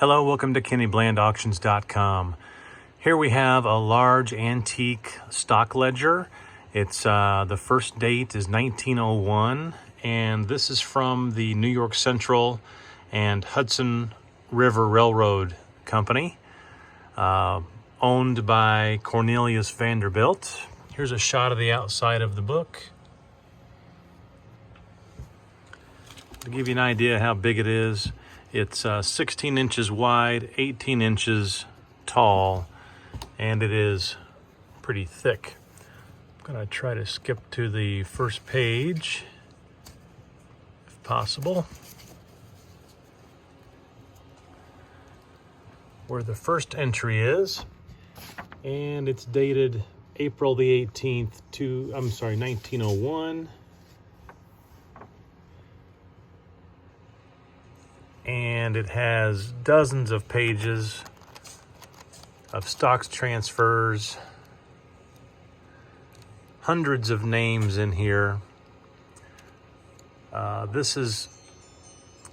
Hello, welcome to KennyBlandAuctions.com. Here we have a large antique stock ledger. It's the first date is 1901, and this is from the New York Central and Hudson River Railroad Company, owned by Cornelius Vanderbilt. Here's a shot of the outside of the book. To give you an idea how big it is, it's 16 inches wide, 18 inches tall, and it is pretty thick. I'm going to try to skip to the first page, if possible, where the first entry is, and it's dated April the 18th to, 1901. And it has dozens of pages of stocks transfers, hundreds of names in here.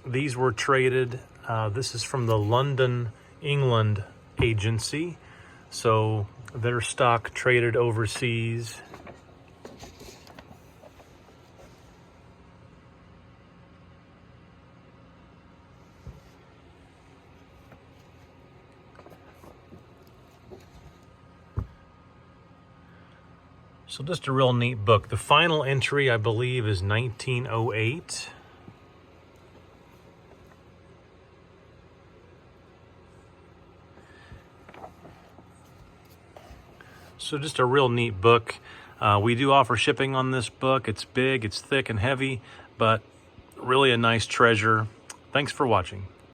These were traded. This is from the London, England agency, so their stock traded overseas. So just a real neat book. The final entry, I believe, is 1908. So just a real neat book. We do offer shipping on this book. It's big, it's thick and heavy, but really a nice treasure. Thanks for watching.